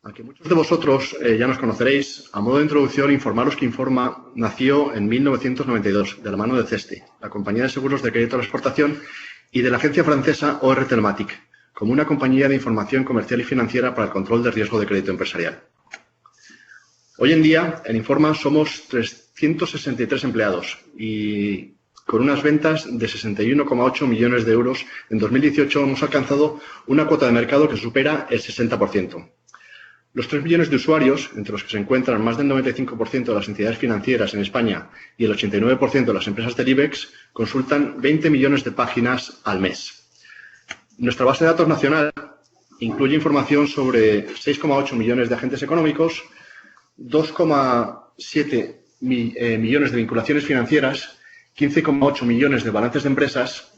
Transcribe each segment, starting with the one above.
Aunque muchos de vosotros ya nos conoceréis, a modo de introducción, informaros que Informa nació en 1992, de la mano de CESTE, la compañía de seguros de crédito a la exportación, y de la agencia francesa OR Telematic, como una compañía de información comercial y financiera para el control de riesgo de crédito empresarial. Hoy en día, en Informa somos 363 empleados y con unas ventas de 61,8 millones de euros. En 2018 hemos alcanzado una cuota de mercado que supera el 60%. Los 3 millones de usuarios, entre los que se encuentran más del 95% de las entidades financieras en España y el 89% de las empresas del IBEX, consultan 20 millones de páginas al mes. Nuestra base de datos nacional incluye información sobre 6,8 millones de agentes económicos, 2,7 millones de vinculaciones financieras, 15,8 millones de balances de empresas,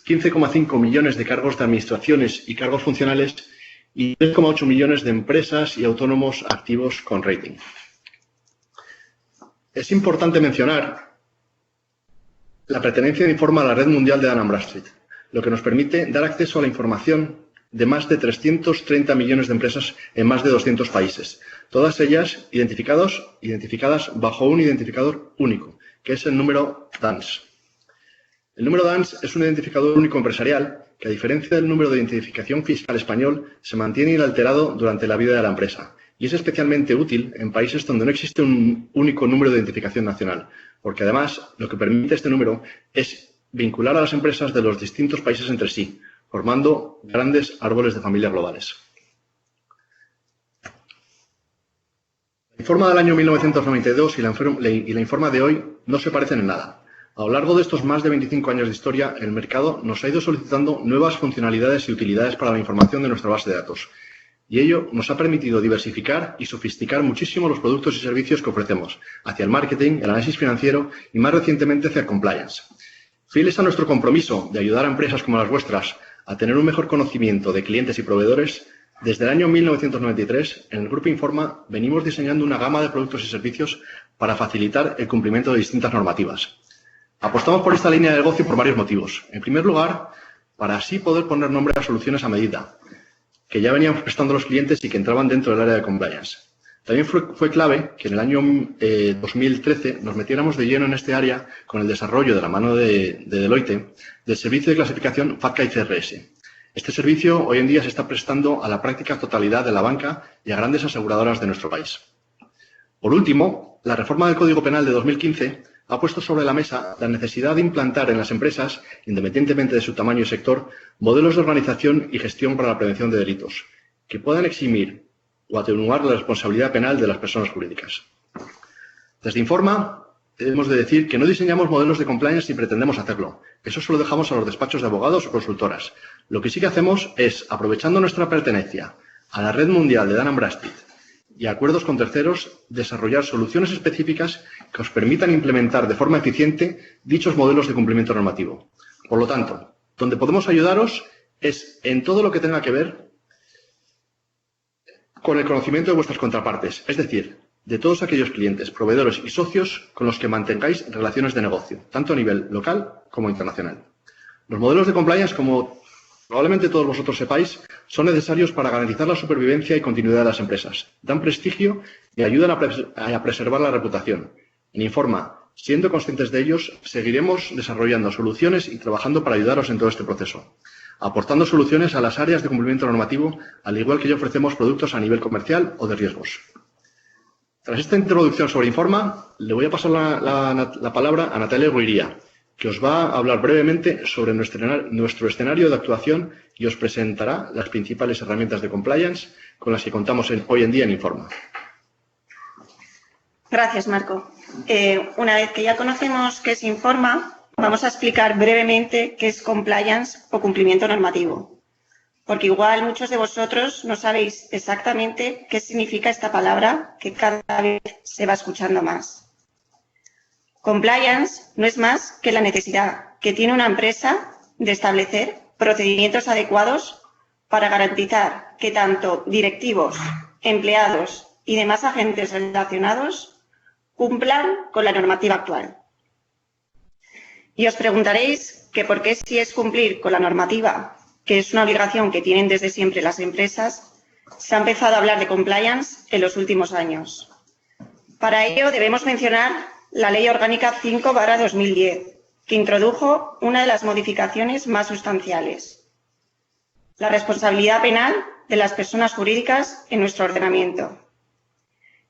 15,5 millones de cargos de administraciones y cargos funcionales y 3,8 millones de empresas y autónomos activos con rating. Es importante mencionar la pertenencia de Informa a la red mundial de Dun & Bradstreet, lo que nos permite dar acceso a la información de más de 330 millones de empresas en más de 200 países, todas ellas identificadas bajo un identificador único, que es el número DUNS. El número DUNS es un identificador único empresarial que, a diferencia del número de identificación fiscal español, se mantiene inalterado durante la vida de la empresa y es especialmente útil en países donde no existe un único número de identificación nacional, porque además lo que permite este número es vincular a las empresas de los distintos países entre sí, formando grandes árboles de familia globales. La Informa del año 1992 y la Informa de hoy no se parecen en nada. A lo largo de estos más de 25 años de historia, el mercado nos ha ido solicitando nuevas funcionalidades y utilidades para la información de nuestra base de datos. Y ello nos ha permitido diversificar y sofisticar muchísimo los productos y servicios que ofrecemos hacia el marketing, el análisis financiero y, más recientemente, hacia el compliance. Fieles a nuestro compromiso de ayudar a empresas como las vuestras a tener un mejor conocimiento de clientes y proveedores, desde el año 1993, en el Grupo Informa venimos diseñando una gama de productos y servicios para facilitar el cumplimiento de distintas normativas. Apostamos por esta línea de negocio por varios motivos. En primer lugar, para así poder poner nombre a soluciones a medida, que ya venían prestando los clientes y que entraban dentro del área de compliance. También fue clave que en el año 2013 nos metiéramos de lleno en este área con el desarrollo de la mano de Deloitte del servicio de clasificación FATCA y CRS. Este servicio hoy en día se está prestando a la práctica totalidad de la banca y a grandes aseguradoras de nuestro país. Por último, la reforma del Código Penal de 2015 ha puesto sobre la mesa la necesidad de implantar en las empresas, independientemente de su tamaño y sector, modelos de organización y gestión para la prevención de delitos, que puedan eximir o atenuar la responsabilidad penal de las personas jurídicas. Desde Informa, hemos de decir que no diseñamos modelos de compliance ni pretendemos hacerlo. Eso se lo dejamos a los despachos de abogados o consultoras. Lo que sí que hacemos es, aprovechando nuestra pertenencia a la red mundial de Dun & Bradstreet y acuerdos con terceros, desarrollar soluciones específicas que os permitan implementar de forma eficiente dichos modelos de cumplimiento normativo. Por lo tanto, donde podemos ayudaros es en todo lo que tenga que ver con el conocimiento de vuestras contrapartes, es decir, de todos aquellos clientes, proveedores y socios con los que mantengáis relaciones de negocio, tanto a nivel local como internacional. Los modelos de compliance, como probablemente todos vosotros sepáis, son necesarios para garantizar la supervivencia y continuidad de las empresas. Dan prestigio y ayudan a preservar la reputación. En Informa, siendo conscientes de ellos, seguiremos desarrollando soluciones y trabajando para ayudaros en todo este proceso, aportando soluciones a las áreas de cumplimiento normativo, al igual que ya ofrecemos productos a nivel comercial o de riesgos. Tras esta introducción sobre Informa, le voy a pasar la palabra a Natalia Ruiría, que os va a hablar brevemente sobre nuestro escenario de actuación y os presentará las principales herramientas de compliance con las que contamos hoy en día en Informa. Gracias, Marco. Una vez que ya conocemos qué es Informa, vamos a explicar brevemente qué es compliance o cumplimiento normativo, porque igual muchos de vosotros no sabéis exactamente qué significa esta palabra que cada vez se va escuchando más. Compliance no es más que la necesidad que tiene una empresa de establecer procedimientos adecuados para garantizar que tanto directivos, empleados y demás agentes relacionados cumplan con la normativa actual. Y os preguntaréis que por qué, si es cumplir con la normativa, que es una obligación que tienen desde siempre las empresas, se ha empezado a hablar de compliance en los últimos años. Para ello debemos mencionar la Ley Orgánica 5/2010, que introdujo una de las modificaciones más sustanciales: la responsabilidad penal de las personas jurídicas en nuestro ordenamiento.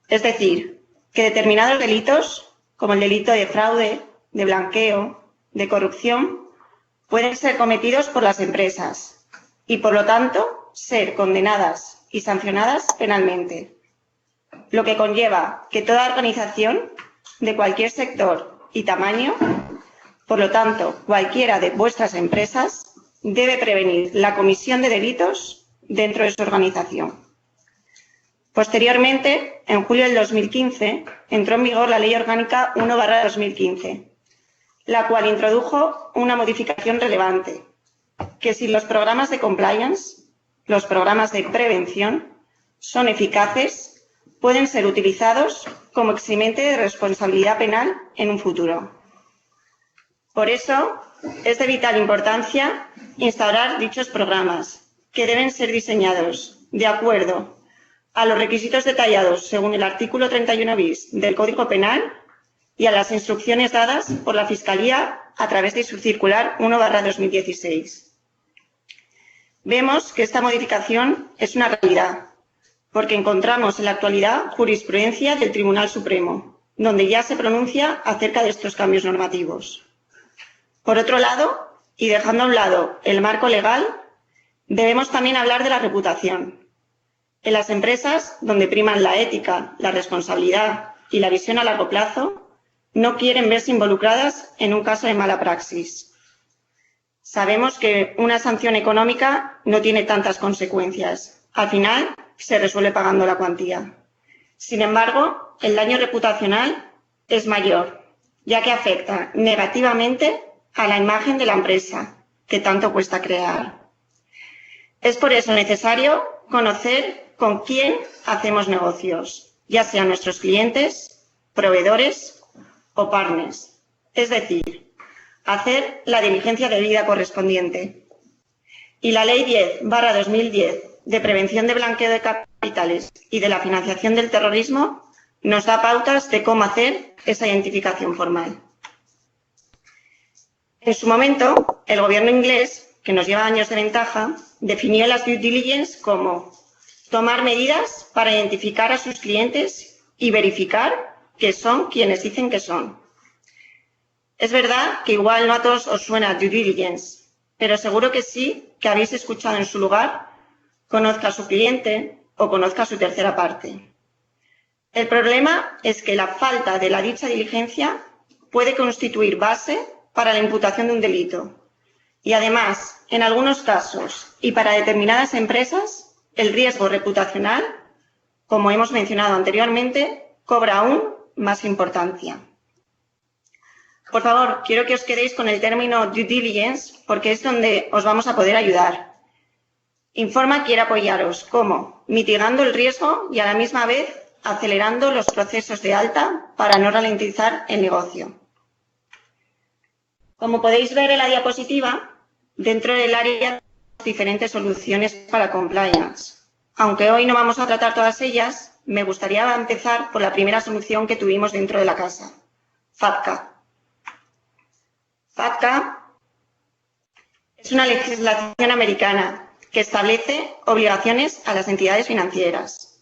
Es decir, que determinados delitos, como el delito de fraude, de blanqueo, de corrupción, pueden ser cometidos por las empresas y, por lo tanto, ser condenadas y sancionadas penalmente, lo que conlleva que toda organización de cualquier sector y tamaño, por lo tanto, cualquiera de vuestras empresas, debe prevenir la comisión de delitos dentro de su organización. Posteriormente, en julio del 2015, entró en vigor la Ley Orgánica 1/2015, la cual introdujo una modificación relevante, que si los programas de compliance, los programas de prevención, son eficaces, pueden ser utilizados como eximente de responsabilidad penal en un futuro. Por eso, es de vital importancia instaurar dichos programas, que deben ser diseñados de acuerdo a los requisitos detallados según el artículo 31 bis del Código Penal y a las instrucciones dadas por la Fiscalía a través de su circular 1/2016. Vemos que esta modificación es una realidad, porque encontramos en la actualidad jurisprudencia del Tribunal Supremo, donde ya se pronuncia acerca de estos cambios normativos. Por otro lado, y dejando a un lado el marco legal, debemos también hablar de la reputación. En las empresas, donde priman la ética, la responsabilidad y la visión a largo plazo, no quieren verse involucradas en un caso de mala praxis. Sabemos que una sanción económica no tiene tantas consecuencias. Al final, se resuelve pagando la cuantía. Sin embargo, el daño reputacional es mayor, ya que afecta negativamente a la imagen de la empresa, que tanto cuesta crear. Es por eso necesario conocer con quién hacemos negocios, ya sean nuestros clientes, proveedores o partners. Es decir, hacer la diligencia debida correspondiente. Y la Ley 10/2010 de prevención de blanqueo de capitales y de la financiación del terrorismo nos da pautas de cómo hacer esa identificación formal. En su momento, el gobierno inglés, que nos lleva años de ventaja, definió las due diligence como tomar medidas para identificar a sus clientes y verificar que son quienes dicen que son. Es verdad que igual no a todos os suena due diligence, pero seguro que sí que habéis escuchado en su lugar conozca a su cliente o conozca a su tercera parte. El problema es que la falta de la dicha diligencia puede constituir base para la imputación de un delito. Y además, en algunos casos y para determinadas empresas, el riesgo reputacional, como hemos mencionado anteriormente, cobra aún más importancia. Por favor, quiero que os quedéis con el término due diligence porque es donde os vamos a poder ayudar. Informa quiere apoyaros, ¿cómo? Mitigando el riesgo y a la misma vez acelerando los procesos de alta para no ralentizar el negocio. Como podéis ver en la diapositiva, dentro del área diferentes soluciones para compliance. Aunque hoy no vamos a tratar todas ellas, me gustaría empezar por la primera solución que tuvimos dentro de la casa, FATCA. FATCA es una legislación americana que establece obligaciones a las entidades financieras.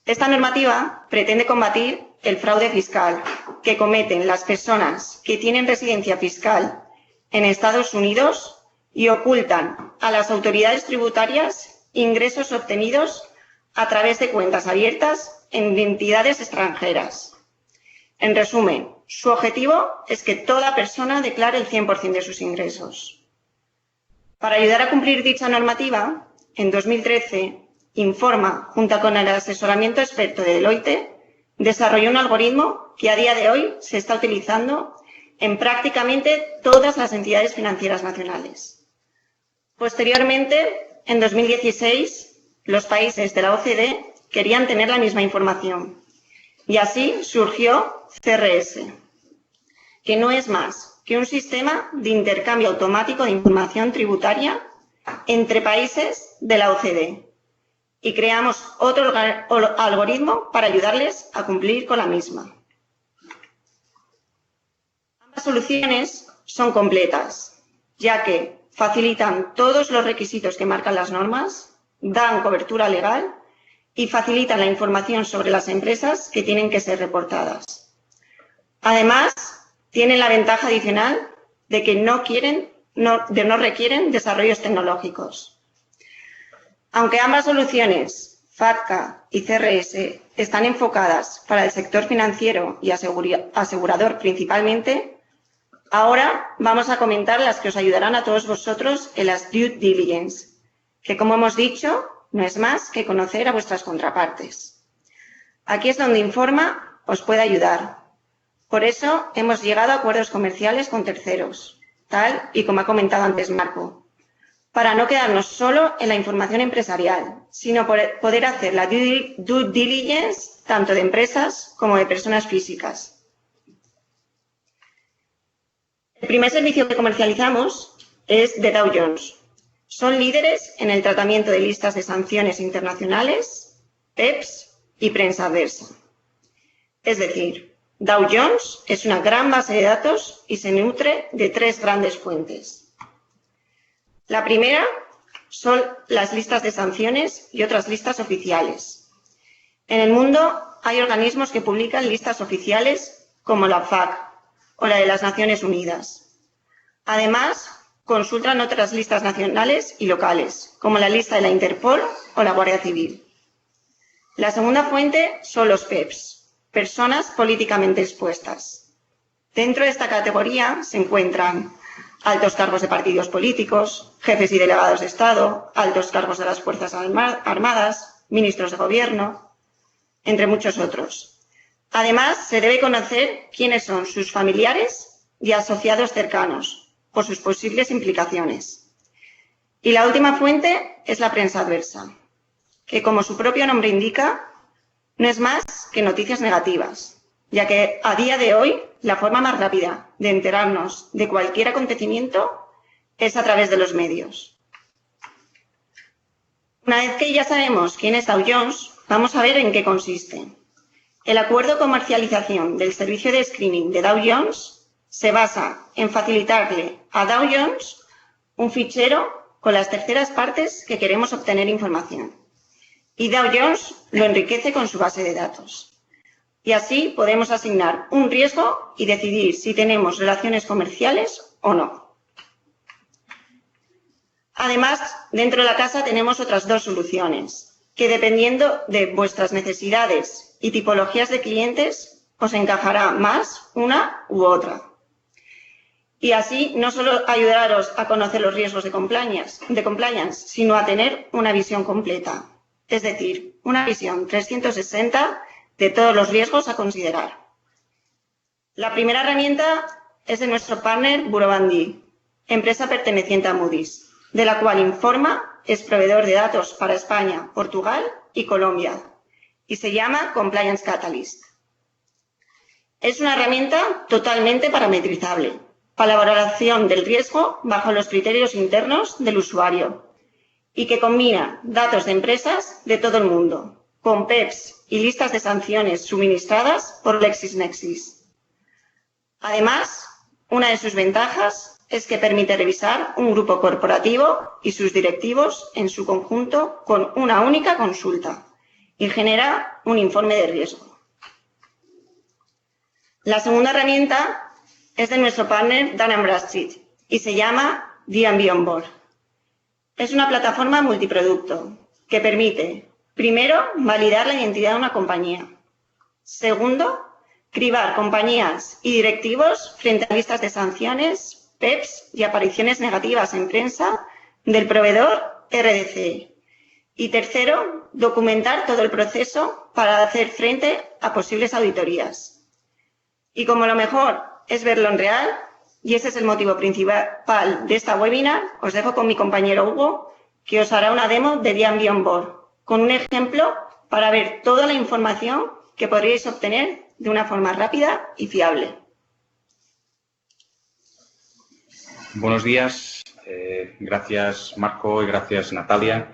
Esta normativa pretende combatir el fraude fiscal que cometen las personas que tienen residencia fiscal en Estados Unidos y ocultan a las autoridades tributarias ingresos obtenidos a través de cuentas abiertas en entidades extranjeras. En resumen, su objetivo es que toda persona declare el 100% de sus ingresos. Para ayudar a cumplir dicha normativa, en 2013, Informa, junto con el asesoramiento experto de Deloitte, desarrolló un algoritmo que a día de hoy se está utilizando en prácticamente todas las entidades financieras nacionales. Posteriormente, en 2016, los países de la OCDE querían tener la misma información y así surgió CRS, que no es más que un sistema de intercambio automático de información tributaria entre países de la OCDE y creamos otro algoritmo para ayudarles a cumplir con la misma. Ambas soluciones son completas, ya que facilitan todos los requisitos que marcan las normas, dan cobertura legal y facilitan la información sobre las empresas que tienen que ser reportadas. Además, tienen la ventaja adicional de que no requieren desarrollos tecnológicos. Aunque ambas soluciones, FATCA y CRS, están enfocadas para el sector financiero y asegurador principalmente, ahora vamos a comentar las que os ayudarán a todos vosotros en las due diligence, que, como hemos dicho, no es más que conocer a vuestras contrapartes. Aquí es donde Informa os puede ayudar. Por eso hemos llegado a acuerdos comerciales con terceros, tal y como ha comentado antes Marco, para no quedarnos solo en la información empresarial, sino poder hacer la due diligence tanto de empresas como de personas físicas. El primer servicio que comercializamos es de Dow Jones. Son líderes en el tratamiento de listas de sanciones internacionales, PEPs y prensa adversa. Es decir, Dow Jones es una gran base de datos y se nutre de tres grandes fuentes. La primera son las listas de sanciones y otras listas oficiales. En el mundo hay organismos que publican listas oficiales como la FAC o la de las Naciones Unidas. Además, consultan otras listas nacionales y locales, como la lista de la Interpol o la Guardia Civil. La segunda fuente son los PEPs, personas políticamente expuestas. Dentro de esta categoría se encuentran altos cargos de partidos políticos, jefes y delegados de Estado, altos cargos de las Fuerzas Armadas, ministros de Gobierno, entre muchos otros. Además, se debe conocer quiénes son sus familiares y asociados cercanos, por sus posibles implicaciones. Y la última fuente es la prensa adversa, que, como su propio nombre indica, no es más que noticias negativas, ya que a día de hoy la forma más rápida de enterarnos de cualquier acontecimiento es a través de los medios. Una vez que ya sabemos quién es Dow Jones, vamos a ver en qué consiste. El acuerdo de comercialización del servicio de screening de Dow Jones se basa en facilitarle a Dow Jones un fichero con las terceras partes que queremos obtener información. Y Dow Jones lo enriquece con su base de datos. Y así podemos asignar un riesgo y decidir si tenemos relaciones comerciales o no. Además, dentro de la casa tenemos otras dos soluciones, que dependiendo de vuestras necesidades y tipologías de clientes, os encajará más una u otra. Y así no solo ayudaros a conocer los riesgos de compliance, sino a tener una visión completa, es decir, una visión 360 de todos los riesgos a considerar. La primera herramienta es de nuestro partner Bureau van Dijk, empresa perteneciente a Moody's, de la cual Informa es proveedor de datos para España, Portugal y Colombia, y se llama Compliance Catalyst. Es una herramienta totalmente parametrizable, para la valoración del riesgo bajo los criterios internos del usuario y que combina datos de empresas de todo el mundo, con PEPs y listas de sanciones suministradas por LexisNexis. Además, una de sus ventajas es que permite revisar un grupo corporativo y sus directivos en su conjunto con una única consulta y genera un informe de riesgo. La segunda herramienta es de nuestro partner Dun & Bradstreet y se llama D&B Onboard. Es una plataforma multiproducto que permite, primero, validar la identidad de una compañía. Segundo, cribar compañías y directivos frente a listas de sanciones, PEPs y apariciones negativas en prensa del proveedor RDC. Y tercero, documentar todo el proceso para hacer frente a posibles auditorías. Y como lo mejor es verlo en real, y ese es el motivo principal de esta webinar, os dejo con mi compañero Hugo, que os hará una demo de D&B Onboard, con un ejemplo para ver toda la información que podríais obtener de una forma rápida y fiable. Buenos días, gracias Marco y gracias Natalia.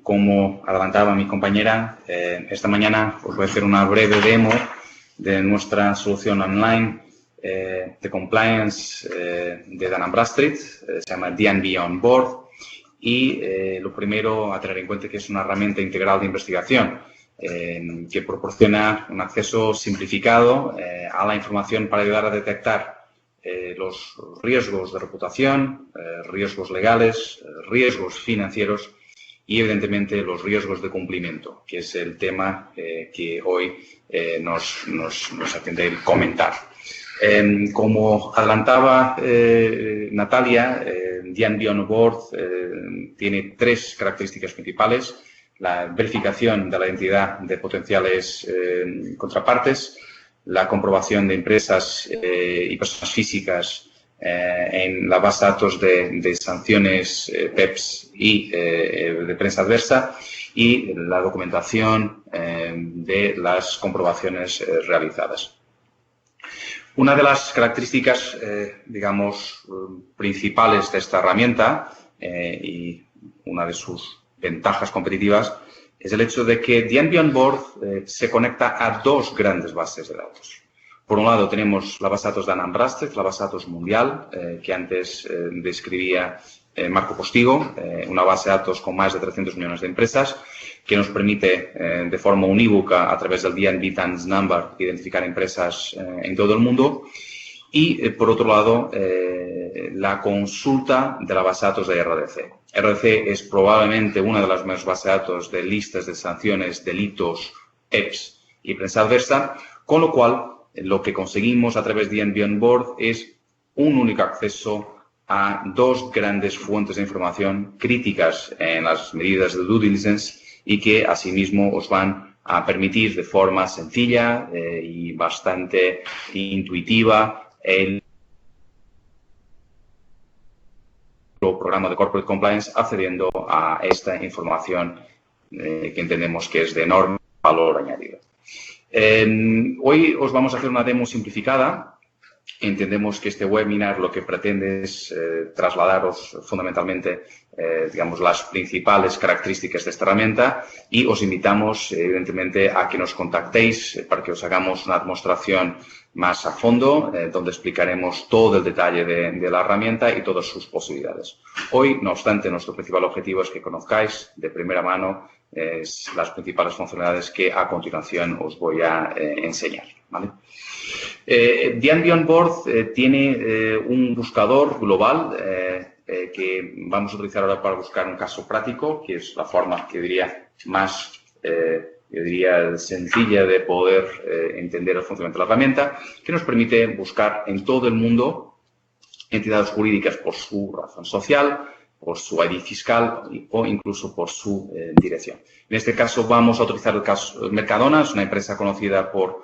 Como adelantaba mi compañera, esta mañana os voy a hacer una breve demo de nuestra solución online de compliance de Dun & Bradstreet, se llama DNB Onboard, y lo primero a tener en cuenta que es una herramienta integral de investigación que proporciona un acceso simplificado a la información para ayudar a detectar los riesgos de reputación, riesgos legales, riesgos financieros y, evidentemente, los riesgos de cumplimiento, que es el tema que hoy nos atiende el comentar. Como adelantaba Natalia, DNB Onboard tiene tres características principales: la verificación de la identidad de potenciales contrapartes, la comprobación de empresas y personas físicas en la base de datos de sanciones PEPs y de prensa adversa, y la documentación de las comprobaciones realizadas. Una de las características, digamos, principales de esta herramienta y una de sus ventajas competitivas es el hecho de que DNB Onboard se conecta a dos grandes bases de datos. Por un lado tenemos la base de datos de Dun & Bradstreet, la base de datos mundial, que antes describía Marco Postigo, una base de datos con más de 300 millones de empresas, que nos permite de forma unívoca, a través del DNB TANS Number, identificar empresas en todo el mundo. Y, por otro lado, la consulta de la base de datos de RDC. RDC es probablemente una de las mejores bases de datos de listas de sanciones, delitos, PEPs y prensa adversa, con lo cual lo que conseguimos a través de DNB Onboard es un único acceso a dos grandes fuentes de información críticas en las medidas de due diligence y que, asimismo, os van a permitir de forma sencilla y bastante intuitiva el programa de Corporate Compliance, accediendo a esta información que entendemos que es de enorme valor añadido. Hoy os vamos a hacer una demo simplificada. Entendemos que este webinar lo que pretende es trasladaros fundamentalmente, digamos, las principales características de esta herramienta, y os invitamos, evidentemente, a que nos contactéis para que os hagamos una demostración más a fondo, donde explicaremos todo el detalle de la herramienta y todas sus posibilidades. Hoy, no obstante, nuestro principal objetivo es que conozcáis de primera mano las principales funcionalidades que a continuación os voy a enseñar, ¿vale? DNB Onboard tiene un buscador global que vamos a utilizar ahora para buscar un caso práctico, que es la forma que diría más sencilla de poder entender el funcionamiento de la herramienta, que nos permite buscar en todo el mundo entidades jurídicas por su razón social, por su ID fiscal o incluso por su dirección. En este caso vamos a utilizar el caso Mercadona, es una empresa conocida por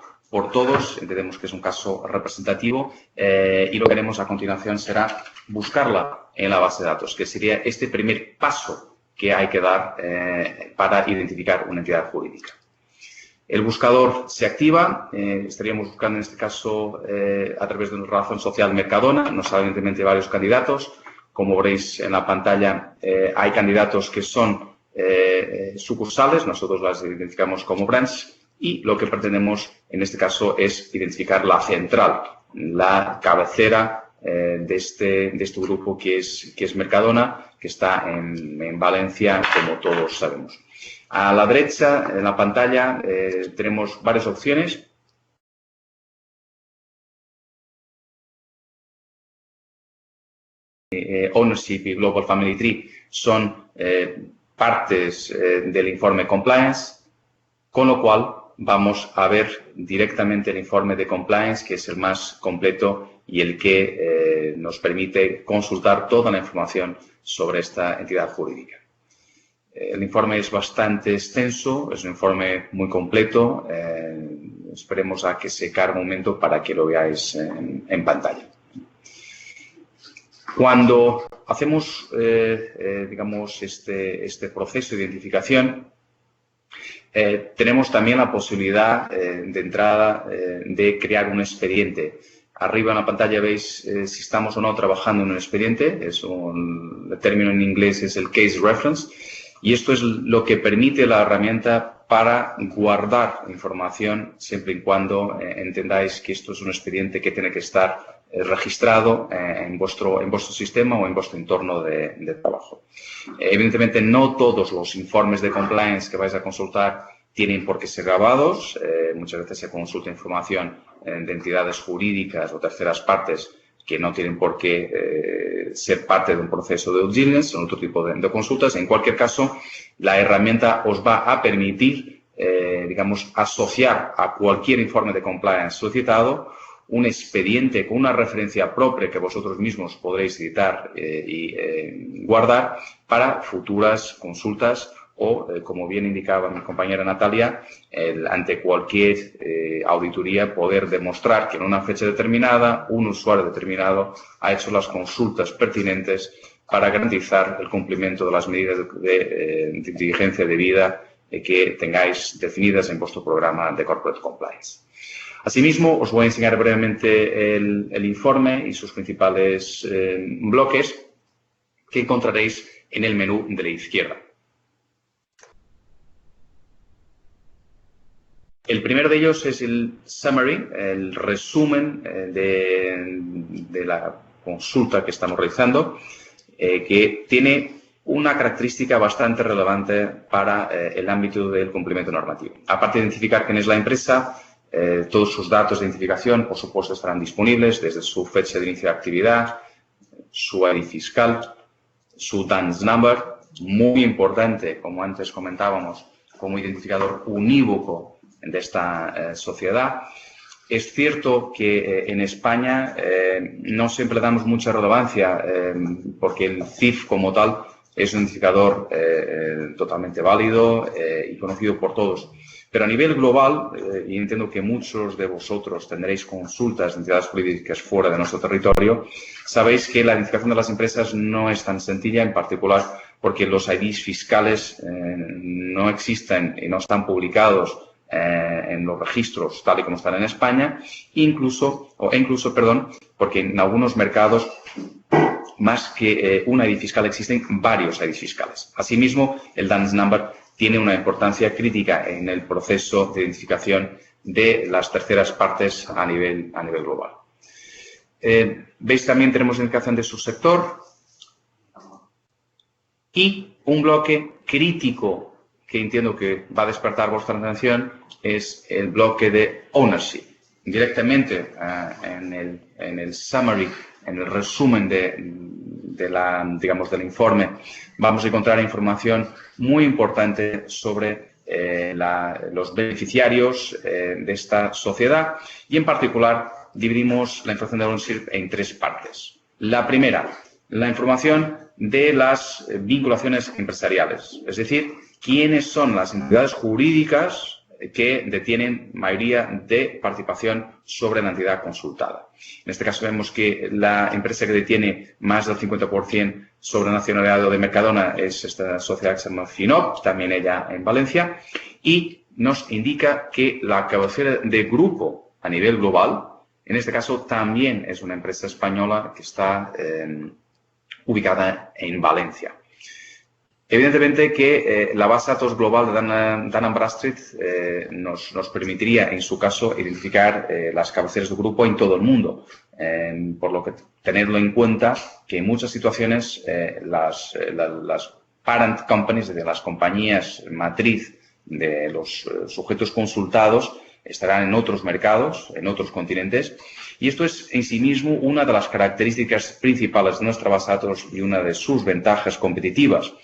todos, entendemos que es un caso representativo, y lo que haremos a continuación será buscarla en la base de datos, que sería este primer paso que hay que dar para identificar una entidad jurídica. El buscador se activa, estaríamos buscando en este caso a través de una razón social Mercadona, nos salen evidentemente varios candidatos. Como veréis en la pantalla, hay candidatos que son sucursales, nosotros las identificamos como branch, y lo que pretendemos en este caso es identificar la central, la cabecera de este grupo que es Mercadona, que está en Valencia, como todos sabemos. A la derecha, en la pantalla, tenemos varias opciones. Ownership y Global Family Tree son partes del informe Compliance, con lo cual vamos a ver directamente el informe de Compliance, que es el más completo y el que nos permite consultar toda la información sobre esta entidad jurídica. El informe es bastante extenso, es un informe muy completo. Esperemos a que se cargue un momento para que lo veáis en pantalla. Cuando hacemos, digamos, este proceso de identificación, tenemos también la posibilidad de entrada de crear un expediente. Arriba en la pantalla veis si estamos o no trabajando en un expediente. El término en inglés es el case reference. Y esto es lo que permite la herramienta para guardar información siempre y cuando entendáis que esto es un expediente que tiene que estar registrado en vuestro sistema o en vuestro entorno de trabajo. Evidentemente, no todos los informes de compliance que vais a consultar tienen por qué ser grabados. Muchas veces se consulta información de entidades jurídicas o terceras partes que no tienen por qué ser parte de un proceso de due diligence, son otro tipo de consultas. En cualquier caso, la herramienta os va a permitir, digamos, asociar a cualquier informe de compliance solicitado un expediente con una referencia propia que vosotros mismos podréis editar y guardar para futuras consultas o, como bien indicaba mi compañera Natalia, ante cualquier auditoría poder demostrar que en una fecha determinada un usuario determinado ha hecho las consultas pertinentes para garantizar el cumplimiento de las medidas de diligencia debida que tengáis definidas en vuestro programa de Corporate Compliance. Asimismo, os voy a enseñar brevemente el informe y sus principales bloques que encontraréis en el menú de la izquierda. El primero de ellos es el summary, el resumen de la consulta que estamos realizando, que tiene una característica bastante relevante para el ámbito del cumplimiento normativo. Aparte de identificar quién es la empresa, todos sus datos de identificación, por supuesto, estarán disponibles desde su fecha de inicio de actividad, su ID fiscal, su DUNS number, muy importante, como antes comentábamos, como identificador unívoco de esta sociedad. Es cierto que en España no siempre damos mucha relevancia porque el CIF como tal es un identificador totalmente válido y conocido por todos. Pero a nivel global, y entiendo que muchos de vosotros tendréis consultas de entidades jurídicas fuera de nuestro territorio, sabéis que la identificación de las empresas no es tan sencilla, en particular porque los IDs fiscales no existen y no están publicados en los registros tal y como están en España, incluso, porque en algunos mercados, más que un ID fiscal, existen varios IDs fiscales. Asimismo, el DUNS number tiene una importancia crítica en el proceso de identificación de las terceras partes a nivel global. Veis también tenemos indicación de subsector y un bloque crítico que entiendo que va a despertar vuestra atención es el bloque de ownership. Directamente en el summary, en el resumen del informe, vamos a encontrar información muy importante sobre los beneficiarios de esta sociedad y, en particular, dividimos la información de ownership en tres partes. La primera, la información de las vinculaciones empresariales, es decir, quiénes son las entidades jurídicas que detienen mayoría de participación sobre la entidad consultada. En este caso vemos que la empresa que detiene más del 50% sobre la nacionalidad de Mercadona es esta sociedad que se llama FINOP, también ella en Valencia, y nos indica que la cabecera de grupo a nivel global, en este caso también es una empresa española que está ubicada en Valencia. Evidentemente que la base de datos global de Dun & Bradstreet nos permitiría, en su caso, identificar las cabeceras de grupo en todo el mundo. Por lo que tenerlo en cuenta que en muchas situaciones las parent companies, es decir, las compañías matriz de los sujetos consultados, estarán en otros mercados, en otros continentes. Y esto es en sí mismo una de las características principales de nuestra base de datos y una de sus ventajas competitivas.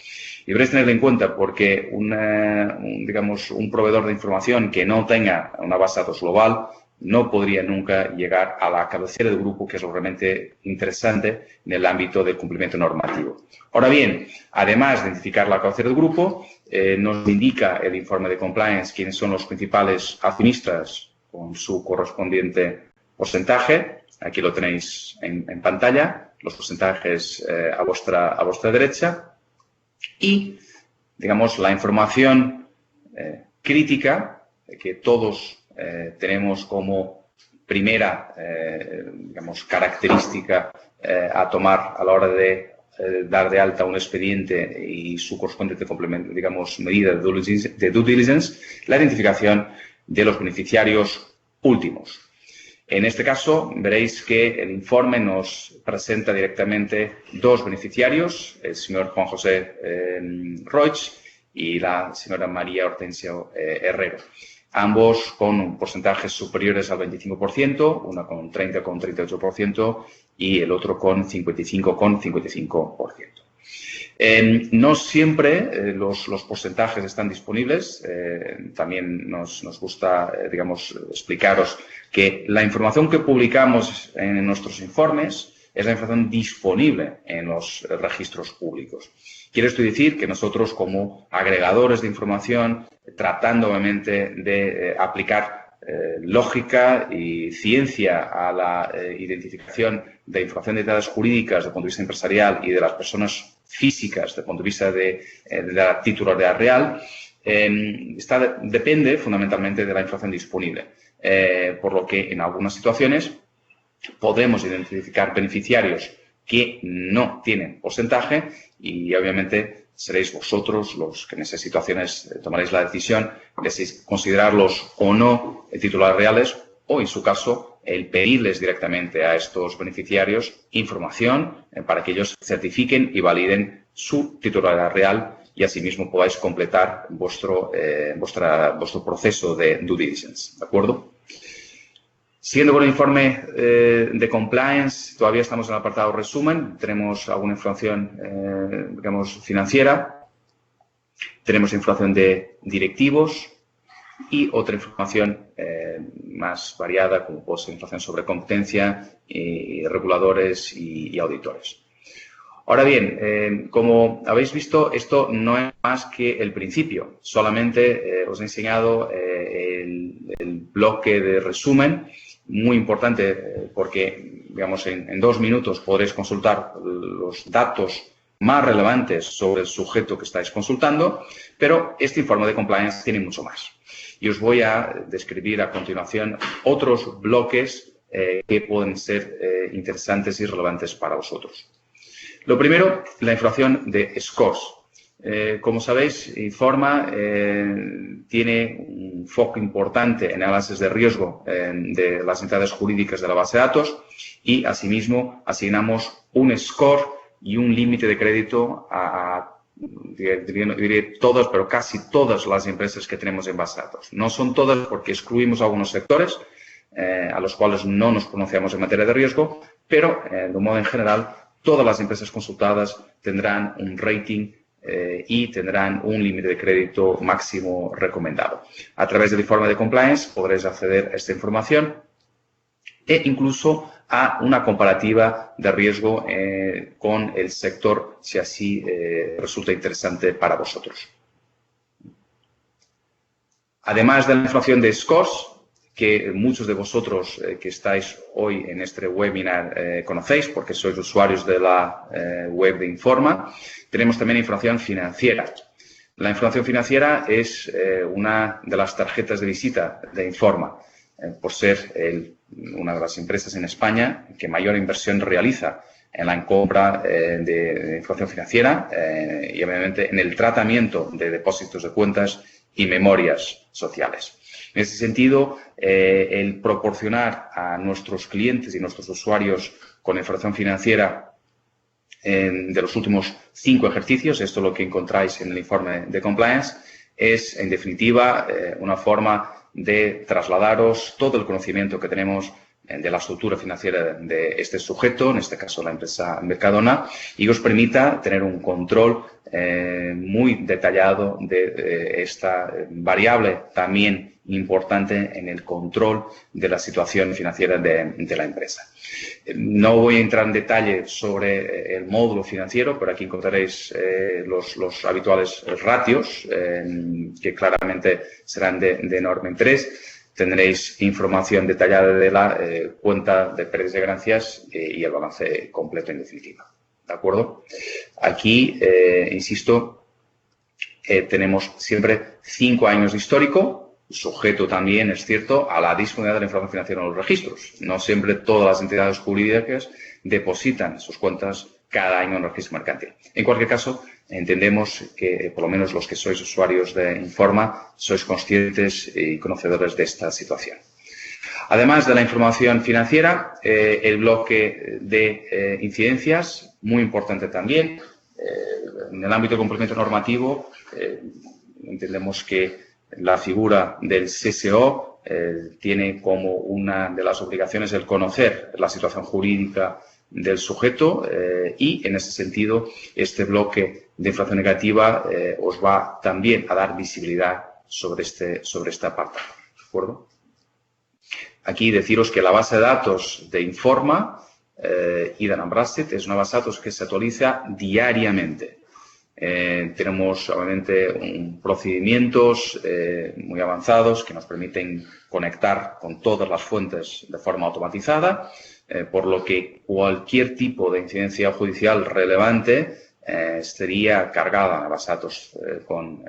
Y deberéis tenerlo en cuenta porque un proveedor de información que no tenga una base de datos global no podría nunca llegar a la cabecera del grupo, que es lo realmente interesante en el ámbito del cumplimiento normativo. Ahora bien, además de identificar la cabecera del grupo, nos indica el informe de compliance quiénes son los principales accionistas con su correspondiente porcentaje. Aquí lo tenéis en pantalla, los porcentajes a vuestra derecha. Y, digamos, la información crítica que todos tenemos como primera, característica a tomar a la hora de dar de alta un expediente y su correspondiente complemento, digamos, medida de due diligence, la identificación de los beneficiarios últimos. En este caso, veréis que el informe nos presenta directamente dos beneficiarios, el señor Juan José Roig y la señora María Hortensia Herrero. Ambos con porcentajes superiores al 25%, una con 30,38% y el otro con 55,55%. No siempre los porcentajes están disponibles. También nos gusta, digamos, explicaros que la información que publicamos en nuestros informes es la información disponible en los registros públicos. Quiere esto decir que nosotros, como agregadores de información, tratando obviamente de aplicar lógica y ciencia a la identificación de información de entidades jurídicas desde el punto de vista empresarial y de las personas físicas desde el punto de vista de la titularidad real, depende fundamentalmente de la información disponible. Por lo que en algunas situaciones podemos identificar beneficiarios que no tienen porcentaje y obviamente seréis vosotros los que en esas situaciones tomaréis la decisión de si considerarlos o no titulares reales o, en su caso, el pedirles directamente a estos beneficiarios información para que ellos certifiquen y validen su titularidad real y asimismo podáis completar vuestro proceso de due diligence. ¿De acuerdo? Siguiendo con el informe de compliance, todavía estamos en el apartado resumen. Tenemos alguna información, digamos, financiera. Tenemos información de directivos y otra información más variada, como puede ser información sobre competencia, reguladores y auditores. Ahora bien, como habéis visto, esto no es más que el principio. Solamente os he enseñado el bloque de resumen, muy importante porque, digamos, en 2 minutos podréis consultar los datos más relevantes sobre el sujeto que estáis consultando, pero este informe de compliance tiene mucho más. Y os voy a describir a continuación otros bloques que pueden ser interesantes y relevantes para vosotros. Lo primero, la información de scores. Como sabéis, Informa tiene un foco importante en análisis de riesgo de las entidades jurídicas de la base de datos y, asimismo, asignamos un score y un límite de crédito a diré todas, pero casi todas las empresas que tenemos en base de datos. No son todas porque excluimos algunos sectores a los cuales no nos pronunciamos en materia de riesgo, pero, de un modo en general, todas las empresas consultadas tendrán un rating y tendrán un límite de crédito máximo recomendado. A través del informe de compliance podréis acceder a esta información e incluso a una comparativa de riesgo con el sector, si así resulta interesante para vosotros. Además de la información de scores, que muchos de vosotros que estáis hoy en este webinar conocéis porque sois usuarios de la web de Informa, tenemos también información financiera. La información financiera es una de las tarjetas de visita de Informa, por ser una de las empresas en España que mayor inversión realiza en la compra de información financiera y, obviamente, en el tratamiento de depósitos de cuentas y memorias sociales. En ese sentido, el proporcionar a nuestros clientes y nuestros usuarios con información financiera de los últimos 5 ejercicios, esto es lo que encontráis en el informe de compliance, es, en definitiva, una forma de trasladaros todo el conocimiento que tenemos de la estructura financiera de este sujeto, en este caso la empresa Mercadona, y os permita tener un control muy detallado de esta variable también importante en el control de la situación financiera de la empresa. No voy a entrar en detalle sobre el módulo financiero, pero aquí encontraréis los habituales ratios que claramente serán de enorme interés. Tendréis información detallada de la cuenta de pérdidas y ganancias y el balance completo en definitiva. ¿De acuerdo? Aquí, insisto, tenemos siempre 5 años de histórico, sujeto también, es cierto, a la disponibilidad de la información financiera en los registros. No siempre todas las entidades jurídicas depositan sus cuentas cada año en el registro mercantil. En cualquier caso, entendemos que, por lo menos los que sois usuarios de Informa, sois conscientes y conocedores de esta situación. Además de la información financiera, el bloque de incidencias, muy importante también. En el ámbito del cumplimiento normativo, entendemos que la figura del CSO tiene como una de las obligaciones el conocer la situación jurídica del sujeto y, en ese sentido, este bloque de información negativa os va también a dar visibilidad sobre esta parte. ¿De acuerdo? Aquí deciros que la base de datos de Informa y de Dun & Bradstreet es una base de datos que se actualiza diariamente. Tenemos, obviamente, procedimientos muy avanzados que nos permiten conectar con todas las fuentes de forma automatizada, por lo que cualquier tipo de incidencia judicial relevante estaría cargada en la base de datos con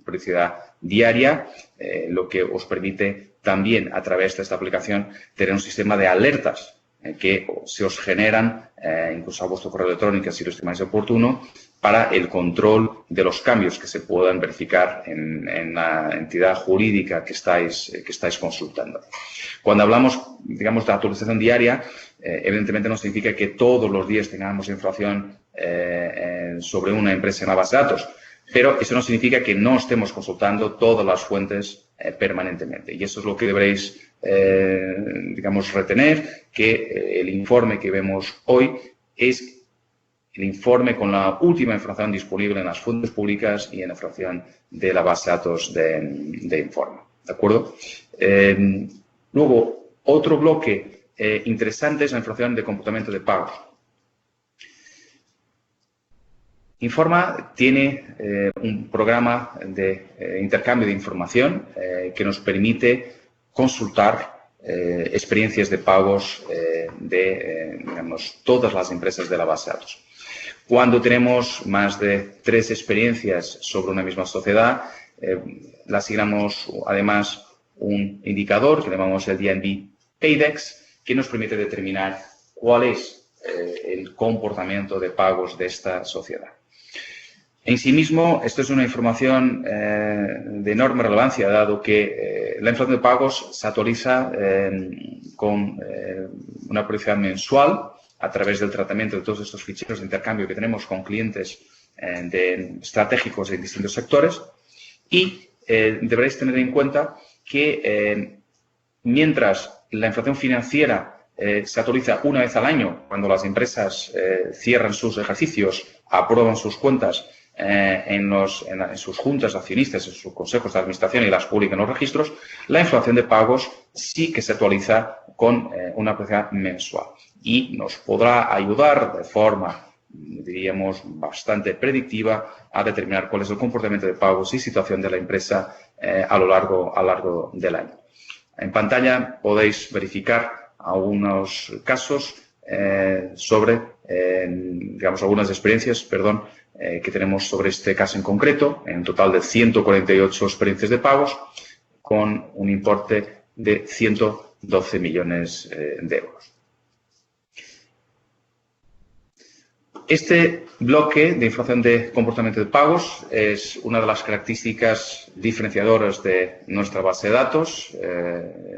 periodicidad diaria, lo que os permite también, a través de esta aplicación, tener un sistema de alertas que se os generan, incluso a vuestro correo electrónico, si lo estimáis oportuno, para el control de los cambios que se puedan verificar en la entidad jurídica que estáis consultando. Cuando hablamos, digamos, de actualización diaria, evidentemente no significa que todos los días tengamos información sobre una empresa en la base de datos, pero eso no significa que no estemos consultando todas las fuentes permanentemente. Y eso es lo que deberéis, digamos, retener, que el informe que vemos hoy es el informe con la última información disponible en las fuentes públicas y en la información de la base de datos de Informa. ¿De acuerdo? Luego, otro bloque interesante es la información de comportamiento de pagos. Informa tiene un programa de intercambio de información que nos permite consultar experiencias de pagos de digamos, todas las empresas de la base de datos. Cuando tenemos más de 3 experiencias sobre una misma sociedad, le asignamos además un indicador que llamamos el DNB Paydex, que nos permite determinar cuál es el comportamiento de pagos de esta sociedad. En sí mismo, esto es una información de enorme relevancia, dado que la información de pagos se actualiza con una periodicidad mensual a través del tratamiento de todos estos ficheros de intercambio que tenemos con clientes estratégicos en distintos sectores. Y deberéis tener en cuenta que mientras la información financiera se actualiza una vez al año, cuando las empresas cierran sus ejercicios, aprueban sus cuentas en sus juntas de accionistas, en sus consejos de administración y las publican en los registros, la información de pagos sí que se actualiza con una periodicidad mensual y nos podrá ayudar de forma, diríamos, bastante predictiva a determinar cuál es el comportamiento de pagos y situación de la empresa a lo largo del año. En pantalla podéis verificar algunos casos sobre, digamos, algunas experiencias, que tenemos sobre este caso en concreto, en un total de 148 experiencias de pagos, con un importe de 112 millones de euros. Este bloque de información de comportamiento de pagos es una de las características diferenciadoras de nuestra base de datos.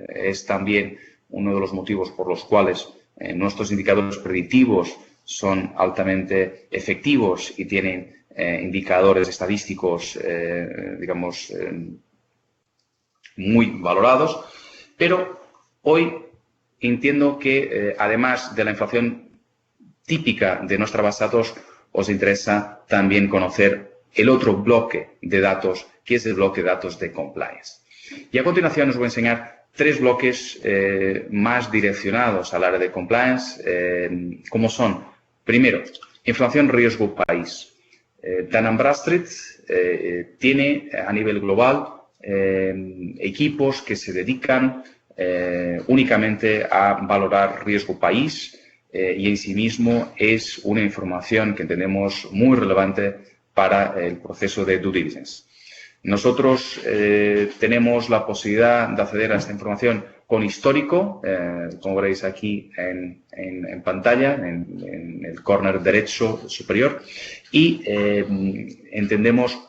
Es también uno de los motivos por los cuales nuestros indicadores predictivos son altamente efectivos y tienen indicadores estadísticos, digamos, muy valorados. Pero hoy entiendo que, además de la información típica de nuestra base de datos, os interesa también conocer el otro bloque de datos, que es el bloque de datos de compliance. Y a continuación os voy a enseñar 3 bloques más direccionados al área de compliance, como son, primero, información riesgo país. Dun & Bradstreet tiene a nivel global equipos que se dedican únicamente a valorar riesgo país y en sí mismo es una información que entendemos muy relevante para el proceso de due diligence. Nosotros tenemos la posibilidad de acceder a esta información con histórico, como veréis aquí en pantalla, en el corner derecho superior, y entendemos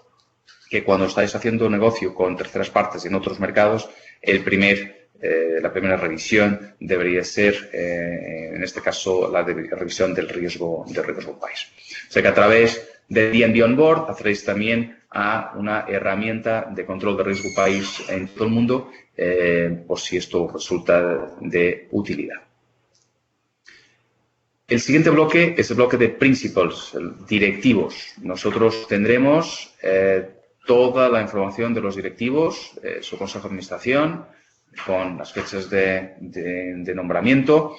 que cuando estáis haciendo negocio con terceras partes en otros mercados, la primera revisión debería ser, en este caso, la revisión del riesgo país. O sea que a través de DNB On Board accederéis también a una herramienta de control de riesgo país en todo el mundo, por si esto resulta de utilidad. El siguiente bloque es el bloque de principles, directivos. Nosotros tendremos toda la información de los directivos, su consejo de administración, con las fechas de nombramiento,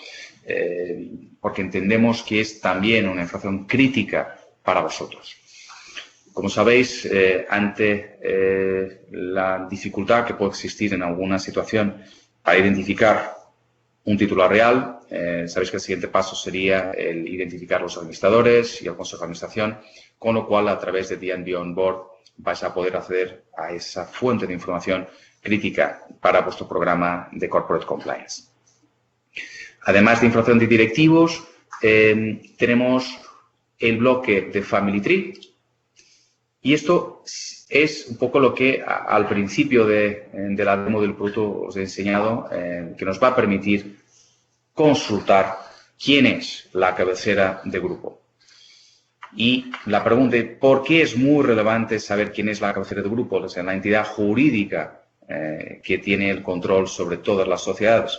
porque entendemos que es también una información crítica para vosotros. Como sabéis, ante la dificultad que puede existir en alguna situación para identificar un titular real, sabéis que el siguiente paso sería el identificar los administradores y el consejo de administración, con lo cual a través de DNB On Board vais a poder acceder a esa fuente de información crítica para vuestro programa de Corporate Compliance. Además de información de directivos, tenemos el bloque de Family Tree, y esto es un poco lo que al principio de la demo del producto os he enseñado, que nos va a permitir consultar quién es la cabecera de grupo. Y la pregunta es, ¿por qué es muy relevante saber quién es la cabecera de grupo? O sea, la entidad jurídica que tiene el control sobre todas las sociedades.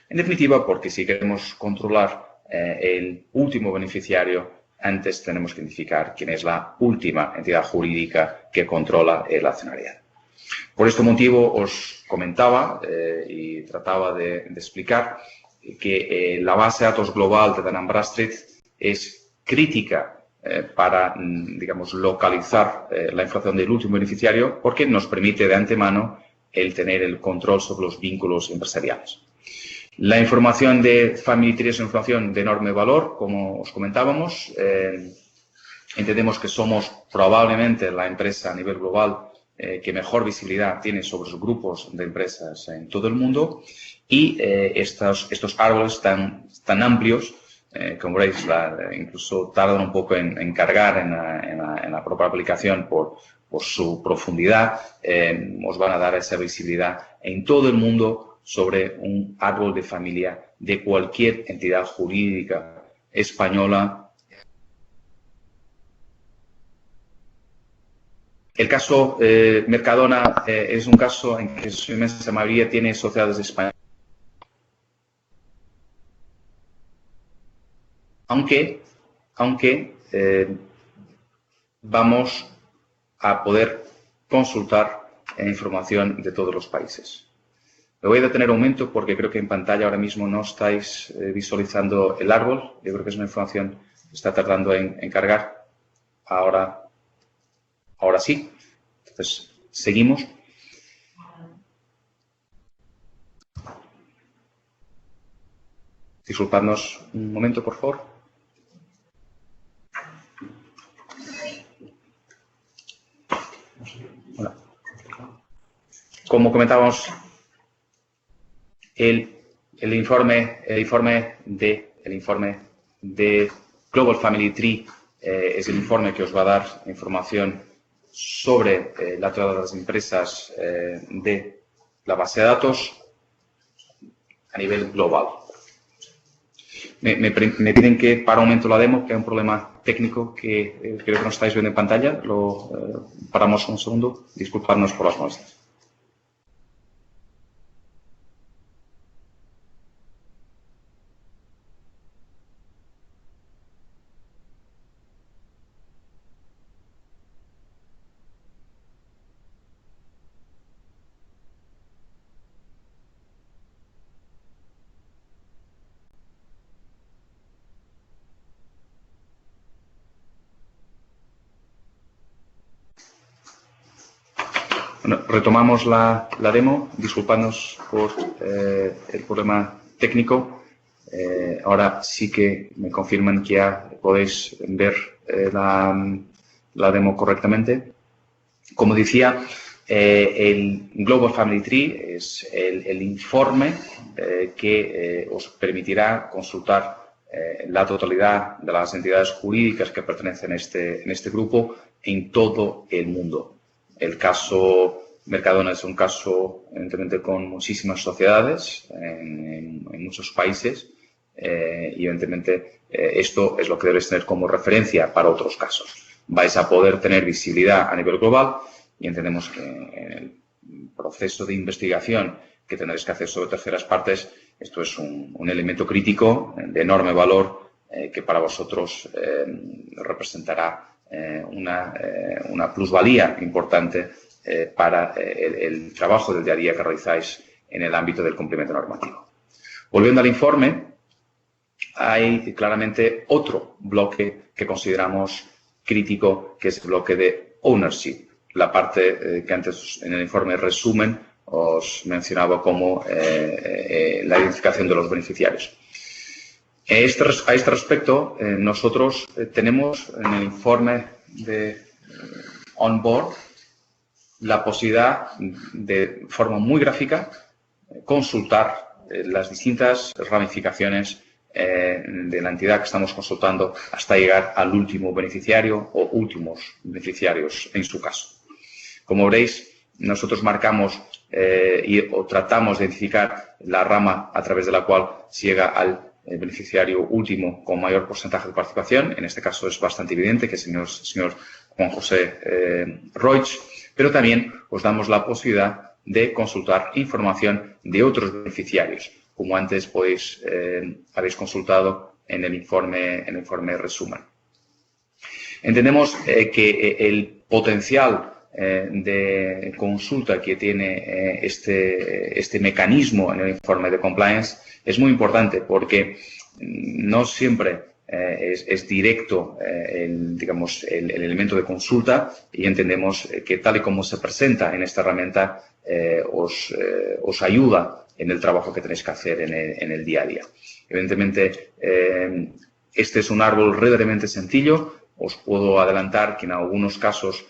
En definitiva, porque si queremos controlar el último beneficiario, antes tenemos que identificar quién es la última entidad jurídica que controla el accionariado. Por este motivo os comentaba y trataba de explicar que la base de datos global de Dun & Bradstreet es crítica para, digamos, localizar la información del último beneficiario, porque nos permite de antemano el tener el control sobre los vínculos empresariales. La información de Family Tree es una información de enorme valor, como os comentábamos. Entendemos que somos probablemente la empresa a nivel global que mejor visibilidad tiene sobre los grupos de empresas en todo el mundo, y estos árboles tan amplios, como veréis, incluso tardan un poco en cargar en la propia aplicación por su profundidad, os van a dar esa visibilidad en todo el mundo sobre un árbol de familia de cualquier entidad jurídica española. El caso Mercadona es un caso en que su inmensa mayoría tiene sociedades españolas. Aunque vamos a poder consultar información de todos los países. Me voy a detener un momento porque creo que en pantalla ahora mismo no estáis visualizando el árbol. Yo creo que es una información que está tardando en cargar. Ahora sí. Entonces, seguimos. Disculpadnos un momento, por favor. Hola. Como comentábamos, el informe de Global Family Tree es el informe que os va a dar información sobre la todas las empresas de la base de datos a nivel global. Me piden que para un momento la demo, que hay un problema técnico que creo que no estáis viendo en pantalla. Lo paramos un segundo. Disculpadnos por las molestias. Bueno, retomamos la demo, disculpadnos por el problema técnico. Ahora sí que me confirman que ya podéis ver la demo correctamente. Como decía, El Global Family Tree es el informe que os permitirá consultar la totalidad de las entidades jurídicas que pertenecen en este grupo en todo el mundo. El caso Mercadona es un caso, evidentemente, con muchísimas sociedades en muchos países y, evidentemente, esto es lo que debes tener como referencia para otros casos. Vais a poder tener visibilidad a nivel global y entendemos que en el proceso de investigación que tendréis que hacer sobre terceras partes, esto es un elemento crítico de enorme valor que para vosotros representará una plusvalía importante para el trabajo del día a día que realizáis en el ámbito del cumplimiento normativo. Volviendo al informe, hay claramente otro bloque que consideramos crítico, que es el bloque de ownership, la parte que antes en el informe resumen os mencionaba como la identificación de los beneficiarios. A este respecto, nosotros tenemos en el informe de Onboard la posibilidad de forma muy gráfica consultar las distintas ramificaciones de la entidad que estamos consultando hasta llegar al último beneficiario o últimos beneficiarios en su caso. Como veréis, nosotros marcamos o tratamos de identificar la rama a través de la cual se llega al beneficiario último con mayor porcentaje de participación. En este caso es bastante evidente que es el señor Juan José Roig, pero también os damos la posibilidad de consultar información de otros beneficiarios, como antes habéis consultado en el informe resumen. Entendemos que el potencial de consulta que tiene este mecanismo en el informe de compliance es muy importante porque no siempre es directo el elemento de consulta y entendemos que tal y como se presenta en esta herramienta os ayuda en el trabajo que tenéis que hacer en el día a día. Evidentemente, este es un árbol relativamente sencillo. Os puedo adelantar que en algunos casos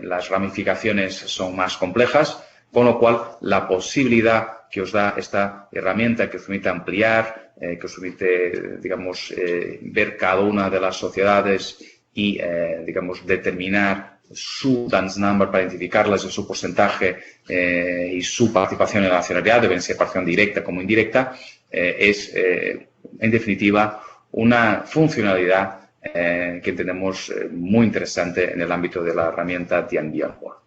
las ramificaciones son más complejas, con lo cual la posibilidad que os da esta herramienta, que os permite ampliar, que os permite, ver cada una de las sociedades y, determinar su DUNS number para identificarlas, su porcentaje y su participación en la accionariado, deben ser participación directa como indirecta, es, en definitiva, una funcionalidad que entendemos muy interesante en el ámbito de la herramienta DNB Onboard.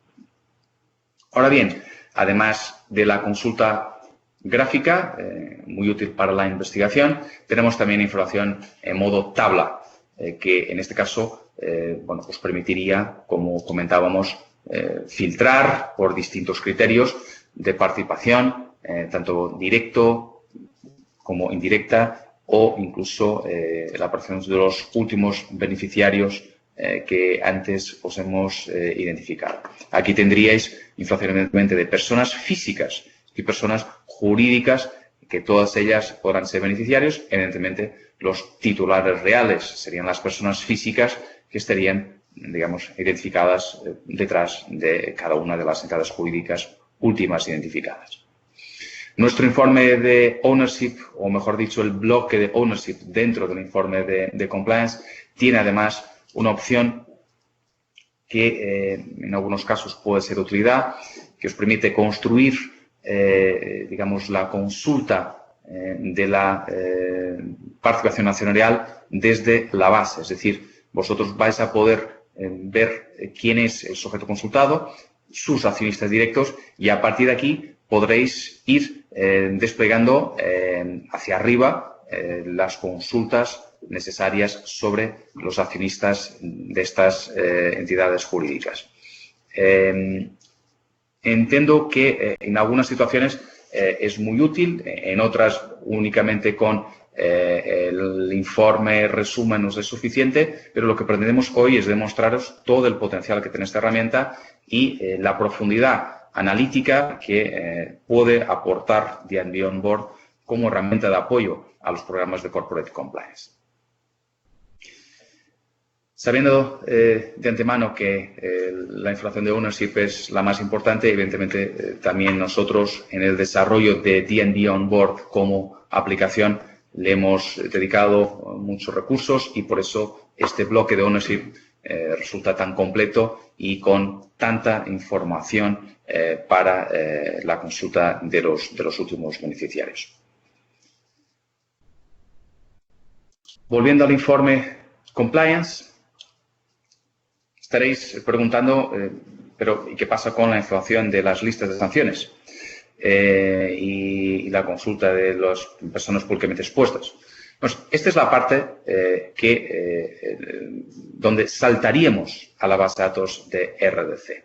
Ahora bien, además de la consulta gráfica, muy útil para la investigación, tenemos también información en modo tabla, que en este caso os permitiría, como comentábamos, filtrar por distintos criterios de participación, tanto directo como indirecta, o incluso la participación de los últimos beneficiarios que antes os hemos identificado. Aquí tendríais información de personas físicas y personas jurídicas, que todas ellas podrán ser beneficiarios. Evidentemente, los titulares reales serían las personas físicas que estarían, identificadas detrás de cada una de las entidades jurídicas últimas identificadas. Nuestro informe de ownership, o mejor dicho, el bloque de ownership dentro del informe de compliance, tiene además una opción que en algunos casos puede ser de utilidad, que os permite construir, la consulta de la participación accionarial desde la base. Es decir, vosotros vais a poder ver quién es el sujeto consultado, sus accionistas directos, y a partir de aquí podréis ir desplegando hacia arriba las consultas necesarias sobre los accionistas de estas entidades jurídicas. Entiendo que en algunas situaciones es muy útil, en otras únicamente con el informe resumen nos es suficiente, pero lo que pretendemos hoy es demostraros todo el potencial que tiene esta herramienta y la profundidad analítica que puede aportar DNB Onboard como herramienta de apoyo a los programas de Corporate Compliance. Sabiendo de antemano que la información de ownership es la más importante, evidentemente también nosotros en el desarrollo de D&B Onboard como aplicación le hemos dedicado muchos recursos y por eso este bloque de ownership resulta tan completo y con tanta información para la consulta de los últimos beneficiarios. Volviendo al informe Compliance, estaréis preguntando, pero ¿y qué pasa con la información de las listas de sanciones y la consulta de las personas públicamente expuestas? Pues esta es la parte donde saltaríamos a la base de datos de RDC.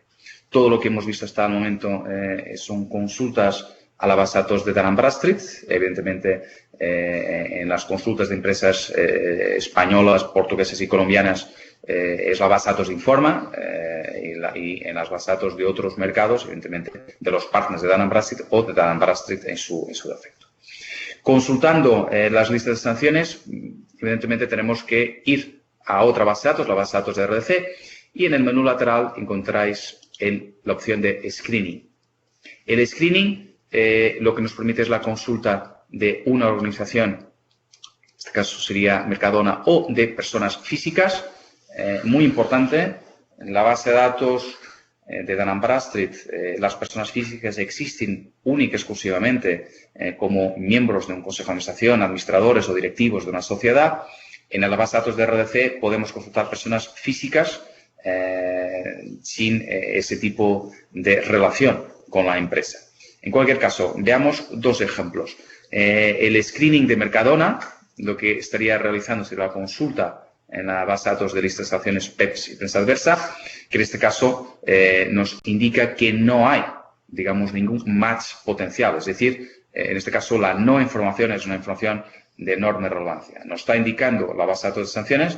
Todo lo que hemos visto hasta el momento son consultas a la base de datos de Dun & Bradstreet. Evidentemente, en las consultas de empresas españolas, portuguesas y colombianas es la base de datos de Informa y en las bases de datos de otros mercados, evidentemente, de los partners de Dun & Bradstreet o de Dun & Bradstreet en su defecto. Consultando las listas de sanciones, evidentemente tenemos que ir a otra base de datos, la base de datos de RDC, y en el menú lateral encontráis la opción de Screening. El Screening lo que nos permite es la consulta de una organización, en este caso sería Mercadona, o de personas físicas. Muy importante, en la base de datos de Dun & Bradstreet, las personas físicas existen única y exclusivamente como miembros de un consejo de administración, administradores o directivos de una sociedad. En la base de datos de RDC podemos consultar personas físicas sin ese tipo de relación con la empresa. En cualquier caso, veamos dos ejemplos. El screening de Mercadona, lo que estaría realizando sería la consulta en la base de datos de listas de acciones PEPs y prensa adversa, que en este caso nos indica que no hay, digamos, ningún match potencial. Es decir, en este caso la no información es una información de enorme relevancia. Nos está indicando la base de datos de sanciones,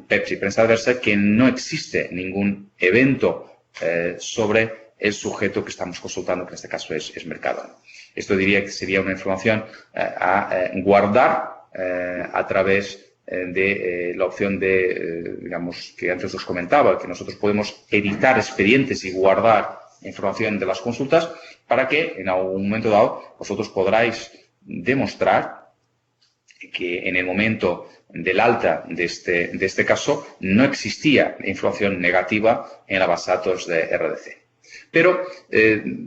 PEPs y prensa adversa, que no existe ningún evento sobre el sujeto que estamos consultando, que en este caso es Mercadona. Esto diría que sería una información a guardar a través de la opción de, digamos, que antes os comentaba, que nosotros podemos editar expedientes y guardar información de las consultas para que en algún momento dado vosotros podráis demostrar que en el momento del alta de este caso no existía información negativa en la base de datos de RDC. Pero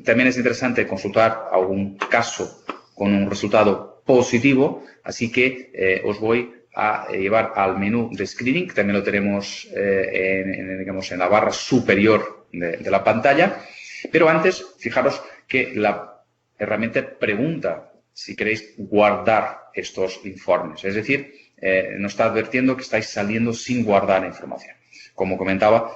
también es interesante consultar algún caso con un resultado positivo, así que os voy a llevar al menú de screening, que también lo tenemos digamos, en la barra superior de la pantalla. Pero antes, fijaros que la herramienta pregunta si queréis guardar estos informes. Es decir, nos está advirtiendo que estáis saliendo sin guardar información. Como comentaba,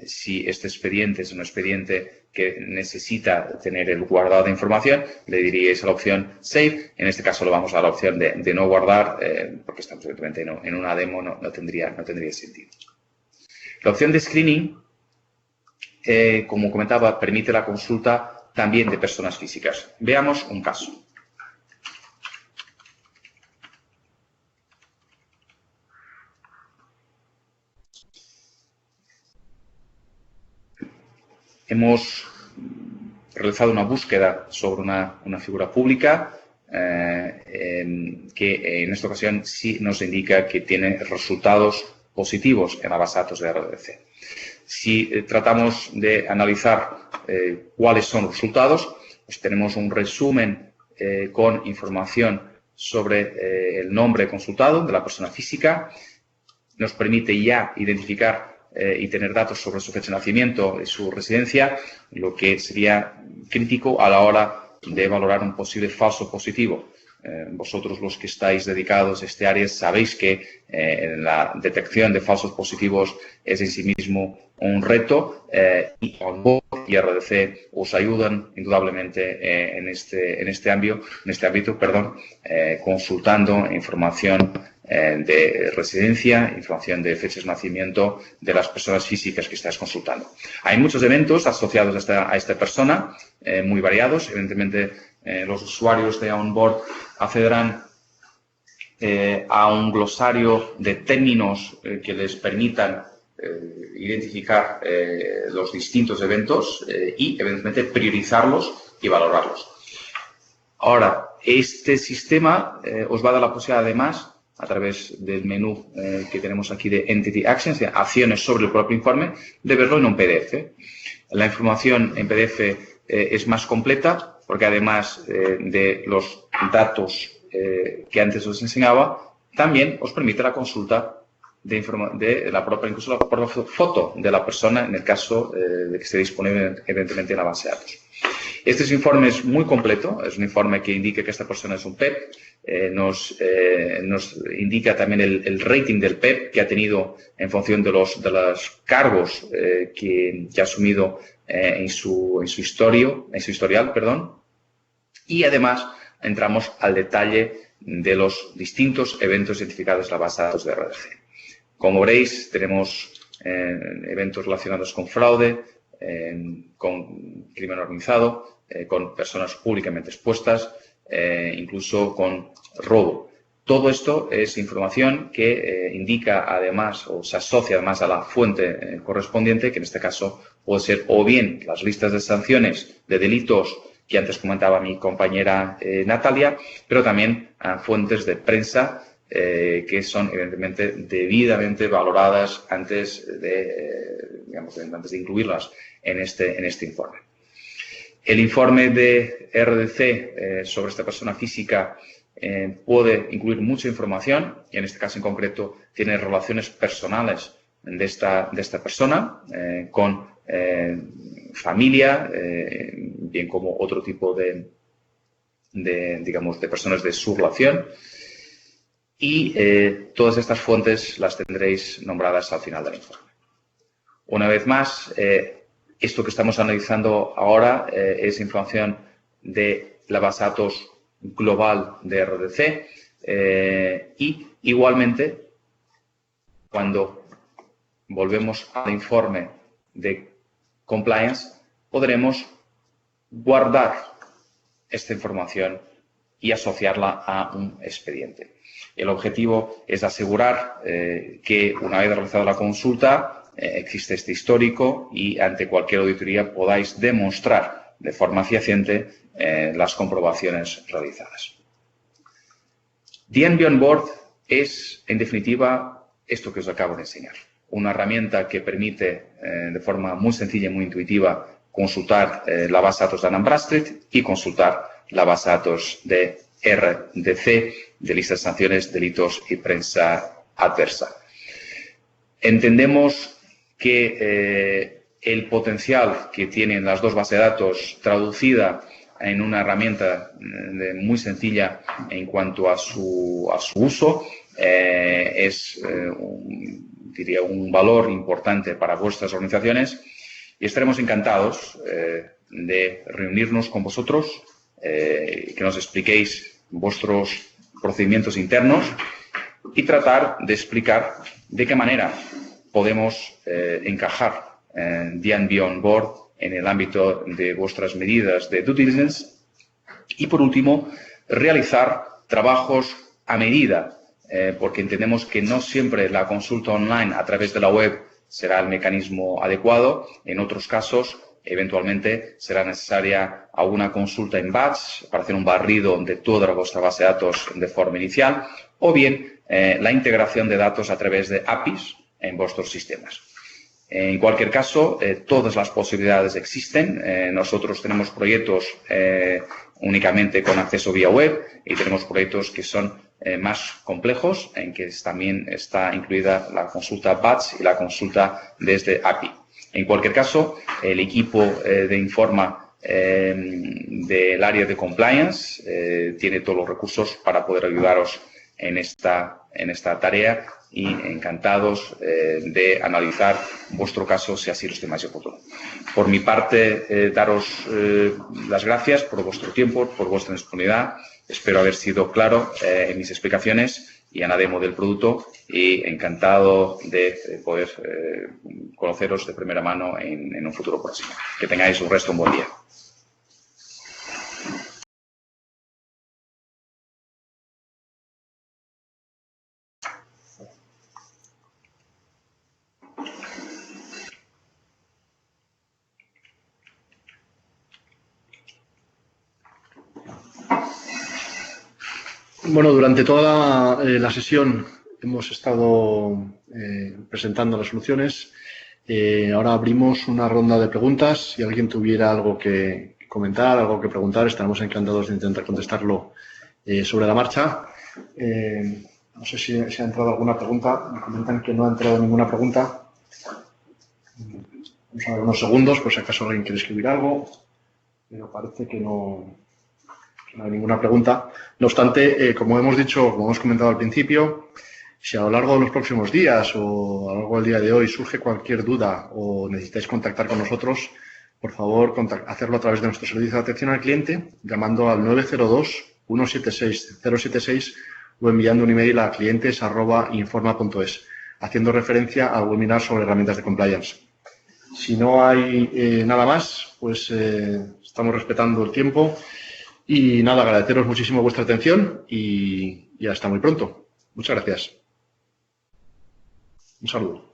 si este expediente es un expediente que necesita tener el guardado de información, le diríais a la opción Save. En este caso, le vamos a dar la opción de no guardar, porque estamos evidentemente en una demo, no tendría sentido. La opción de Screening, como comentaba, permite la consulta también de personas físicas. Veamos un caso. Hemos realizado una búsqueda sobre una figura pública que en esta ocasión sí nos indica que tiene resultados positivos en la base de datos de RDC. Si tratamos de analizar cuáles son los resultados, pues tenemos un resumen con información sobre el nombre consultado de la persona física. Nos permite ya identificar y tener datos sobre su fecha de nacimiento y su residencia, lo que sería crítico a la hora de valorar un posible falso positivo. Vosotros, los que estáis dedicados a este área, sabéis que la detección de falsos positivos es en sí mismo un reto y Onboard y RDC os ayudan indudablemente en este ámbito, consultando información de residencia, información de fechas de nacimiento de las personas físicas que estáis consultando. Hay muchos eventos asociados a esta persona, muy variados. Evidentemente, los usuarios de Onboard accederán a un glosario de términos que les permitan identificar los distintos eventos y, evidentemente, priorizarlos y valorarlos. Ahora, este sistema os va a dar la posibilidad, además, a través del menú que tenemos aquí de Entity Actions, acciones sobre el propio informe, de verlo en un PDF. La información en PDF es más completa porque, además de los datos que antes os enseñaba, también os permite la consulta de la propia, incluso la propia foto de la persona en el caso de que esté disponible, evidentemente, en la base de datos. Este es un informe muy completo, es un informe que indica que esta persona es un PEP, nos indica también el rating del PEP que ha tenido en función de los cargos que ha asumido en su historial, y además entramos al detalle de los distintos eventos identificados en la base de datos de RDC. Como veréis, tenemos eventos relacionados con fraude, con crimen organizado, con personas públicamente expuestas, incluso con robo. Todo esto es información que indica, además, o se asocia además a la fuente correspondiente, que en este caso puede ser o bien las listas de sanciones de delitos que antes comentaba mi compañera Natalia, pero también a fuentes de prensa que son, evidentemente, debidamente valoradas antes de incluirlas en este informe. El informe de RDC sobre esta persona física puede incluir mucha información y, en este caso en concreto, tiene relaciones personales de esta persona con familia, bien como otro tipo de personas de su relación. Y todas estas fuentes las tendréis nombradas al final del informe. Una vez más, esto que estamos analizando ahora es información de la base de datos global de RDC y, igualmente, cuando volvemos al informe de compliance, podremos guardar esta información y asociarla a un expediente. El objetivo es asegurar que, una vez realizada la consulta, existe este histórico y, ante cualquier auditoría, podáis demostrar de forma fehaciente las comprobaciones realizadas. DNB On Board es, en definitiva, esto que os acabo de enseñar. Una herramienta que permite, de forma muy sencilla y muy intuitiva, consultar la base de datos de Dun & Bradstreet y consultar la base de datos de RDC, de listas de sanciones, delitos y prensa adversa. Entendemos que el potencial que tienen las dos bases de datos traducida en una herramienta muy sencilla en cuanto a su uso es, diría, un valor importante para vuestras organizaciones y estaremos encantados de reunirnos con vosotros, que nos expliquéis vuestros procedimientos internos y tratar de explicar de qué manera podemos encajar DNB On Board en el ámbito de vuestras medidas de due diligence y, por último, realizar trabajos a medida, porque entendemos que no siempre la consulta online a través de la web será el mecanismo adecuado. En otros casos, eventualmente, será necesaria alguna consulta en batch para hacer un barrido de toda vuestra base de datos de forma inicial, o bien la integración de datos a través de APIs en vuestros sistemas. En cualquier caso, todas las posibilidades existen. Nosotros tenemos proyectos únicamente con acceso vía web y tenemos proyectos que son más complejos, en que también está incluida la consulta batch y la consulta desde API. En cualquier caso, el equipo de Informa del área de compliance tiene todos los recursos para poder ayudaros en esta tarea y encantados de analizar vuestro caso si así lo estimáis oportuno. Por mi parte, daros las gracias por vuestro tiempo, por vuestra disponibilidad. Espero haber sido claro en mis explicaciones y en la demo del producto y encantado de poder conoceros de primera mano en un futuro próximo. Que tengáis un buen día. Bueno, durante toda la sesión hemos estado presentando las soluciones. Ahora abrimos una ronda de preguntas. Si alguien tuviera algo que comentar, algo que preguntar, estaremos encantados de intentar contestarlo sobre la marcha. No sé si ha entrado alguna pregunta. Me comentan que no ha entrado ninguna pregunta. Vamos a ver unos segundos, por si acaso alguien quiere escribir algo. Pero parece que no hay ninguna pregunta. No obstante, como hemos dicho, como hemos comentado al principio, si a lo largo de los próximos días o a lo largo del día de hoy surge cualquier duda o necesitáis contactar con nosotros, por favor, hacerlo a través de nuestro servicio de atención al cliente, llamando al 902-176-076 o enviando un email a clientes@informa.es, haciendo referencia al webinar sobre herramientas de compliance. Si no hay nada más, pues estamos respetando el tiempo. Y nada, agradeceros muchísimo vuestra atención y hasta muy pronto. Muchas gracias. Un saludo.